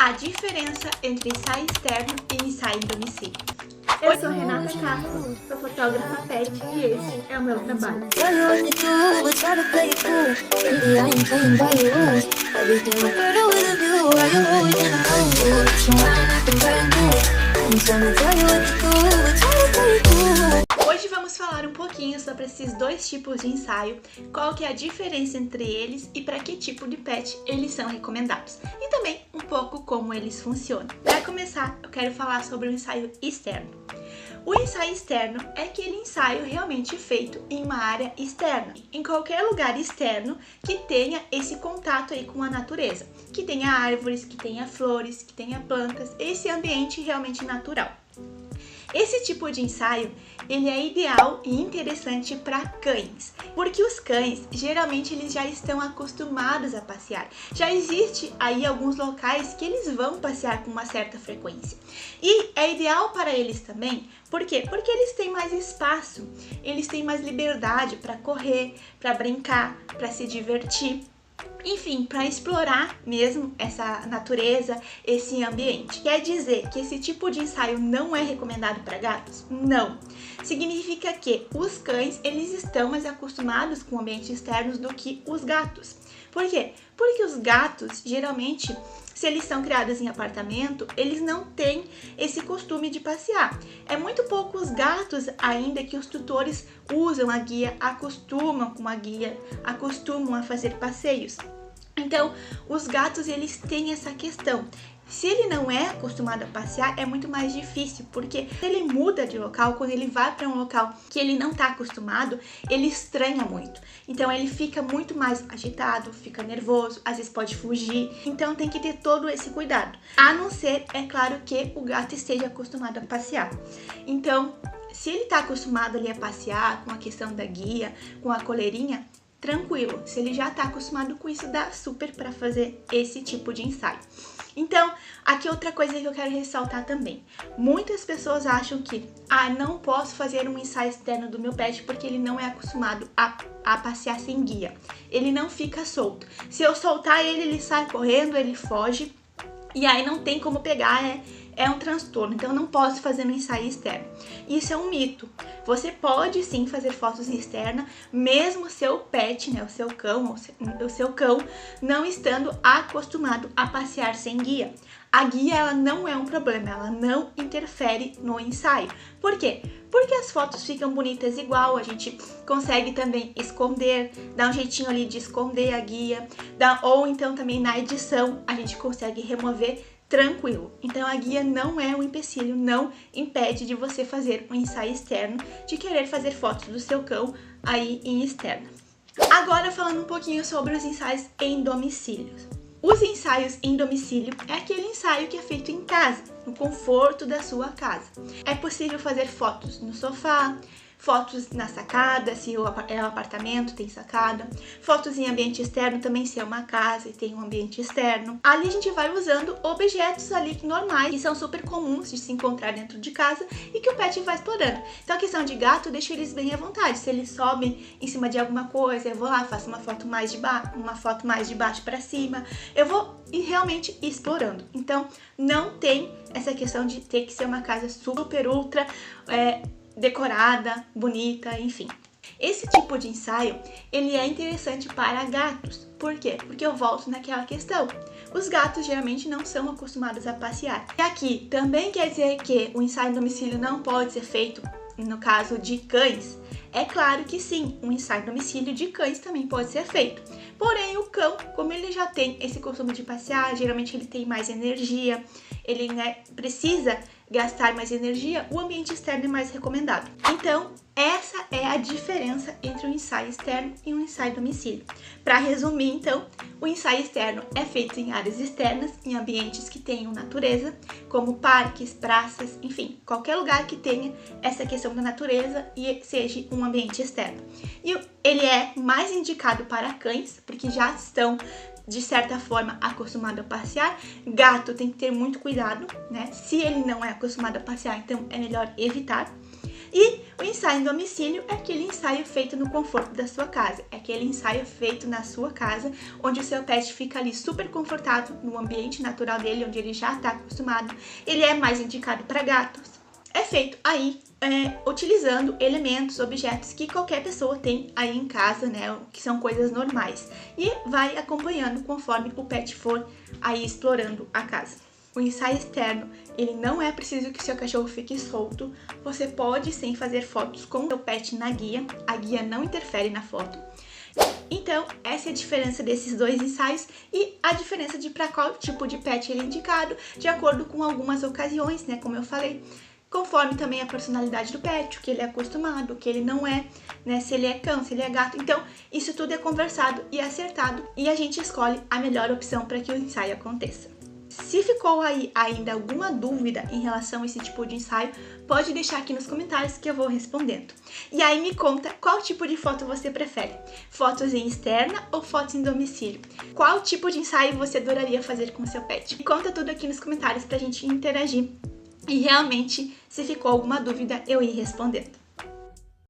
A diferença entre ensaio externo e ensaio em domicílio. Eu sou Renata Castro, sou fotógrafa pet e esse é o meu trabalho. Hoje vamos falar um pouquinho sobre esses dois tipos de ensaio, qual que é a diferença entre eles e para que tipo de pet eles são recomendados. E também um pouco como eles funcionam. Para começar, eu quero falar sobre o ensaio externo. O ensaio externo é aquele ensaio realmente feito em uma área externa, em qualquer lugar externo que tenha esse contato aí com a natureza, que tenha árvores, que tenha flores, que tenha plantas, esse ambiente realmente natural. Esse tipo de ensaio, ele é ideal e interessante para cães, porque os cães, geralmente, eles já estão acostumados a passear. Já existe aí alguns locais que eles vão passear com uma certa frequência. E é ideal para eles também, por quê? Porque eles têm mais espaço, eles têm mais liberdade para correr, para brincar, para se divertir. Enfim, para explorar mesmo essa natureza, esse ambiente. Quer dizer que esse tipo de ensaio não é recomendado para gatos? Não. Significa que os cães, eles estão mais acostumados com ambientes externos do que os gatos. Por quê? Porque os gatos, geralmente, se eles são criados em apartamento, eles não têm esse costume de passear. É muito pouco os gatos ainda que os tutores usam a guia, acostumam com a guia, acostumam a fazer passeios. Então, os gatos, eles têm essa questão. Se ele não é acostumado a passear, é muito mais difícil, porque se ele muda de local, quando ele vai para um local que ele não está acostumado, ele estranha muito. Então ele fica muito mais agitado, fica nervoso, às vezes pode fugir. Então tem que ter todo esse cuidado. A não ser, é claro, que o gato esteja acostumado a passear. Então, se ele está acostumado ali a passear, com a questão da guia, com a coleirinha, tranquilo. Se ele já está acostumado com isso, dá super para fazer esse tipo de ensaio. Então, aqui outra coisa que eu quero ressaltar também. Muitas pessoas acham que, não posso fazer um ensaio externo do meu pet porque ele não é acostumado a passear sem guia. Ele não fica solto. Se eu soltar ele, ele sai correndo, ele foge e aí não tem como pegar, é um transtorno, então eu não posso fazer no ensaio externo. Isso é um mito. Você pode sim fazer fotos externas, mesmo o seu pet, né, o seu cão não estando acostumado a passear sem guia. A guia, ela não é um problema, ela não interfere no ensaio. Por quê? Porque as fotos ficam bonitas igual, a gente consegue também esconder, dar um jeitinho ali de esconder a guia, ou então também na edição a gente consegue remover tranquilo. Então a guia não é um empecilho, não impede de você fazer um ensaio externo, de querer fazer fotos do seu cão aí em externo. Agora falando um pouquinho sobre os ensaios em domicílio. Os ensaios em domicílio é aquele ensaio que é feito em casa, no conforto da sua casa. É possível fazer fotos no sofá, fotos na sacada, se é um apartamento, tem sacada. Fotos em ambiente externo também, se é uma casa e tem um ambiente externo. Ali a gente vai usando objetos ali normais, que são super comuns de se encontrar dentro de casa e que o pet vai explorando. Então a questão de gato, eu deixo eles bem à vontade. Se eles sobem em cima de alguma coisa, eu vou lá, faço uma foto mais de baixo para cima. Eu vou realmente explorando. Então não tem essa questão de ter que ser uma casa super ultra decorada, bonita, enfim. Esse tipo de ensaio, ele é interessante para gatos. Por quê? Porque eu volto naquela questão. Os gatos geralmente não são acostumados a passear. E aqui também quer dizer que o ensaio em domicílio não pode ser feito no caso de cães? É claro que sim, um ensaio em domicílio de cães também pode ser feito. Porém, o cão, como ele já tem esse costume de passear, geralmente ele tem mais energia, ele precisa gastar mais energia, o ambiente externo é mais recomendado. Então, essa é a diferença entre um ensaio externo e um ensaio em domicílio. Para resumir, então, o ensaio externo é feito em áreas externas, em ambientes que tenham natureza, como parques, praças, enfim, qualquer lugar que tenha essa questão da natureza e seja um ambiente externo. E ele é mais indicado para cães, porque já estão de certa forma acostumado a passear. Gato tem que ter muito cuidado, né? Se ele não é acostumado a passear, então é melhor evitar. E o ensaio em domicílio é aquele ensaio feito no conforto da sua casa. É aquele ensaio feito na sua casa, onde o seu pet fica ali super confortável, no ambiente natural dele, onde ele já está acostumado. Ele é mais indicado para gatos. É feito aí utilizando elementos, objetos que qualquer pessoa tem aí em casa, né? Que são coisas normais. E vai acompanhando conforme o pet for aí explorando a casa. O ensaio externo, ele não é preciso que seu cachorro fique solto. Você pode sim fazer fotos com o seu pet na guia. A guia não interfere na foto. Então, essa é a diferença desses dois ensaios e a diferença de para qual tipo de pet ele é indicado, de acordo com algumas ocasiões, né? Como eu falei. Conforme também a personalidade do pet, o que ele é acostumado, o que ele não é, né? Se ele é cão, se ele é gato. Então, isso tudo é conversado e acertado e a gente escolhe a melhor opção para que o ensaio aconteça. Se ficou aí ainda alguma dúvida em relação a esse tipo de ensaio, pode deixar aqui nos comentários que eu vou respondendo. E aí me conta qual tipo de foto você prefere, fotos em externa ou fotos em domicílio? Qual tipo de ensaio você adoraria fazer com seu pet? Conta tudo aqui nos comentários pra gente interagir. E realmente, se ficou alguma dúvida, eu ir respondendo.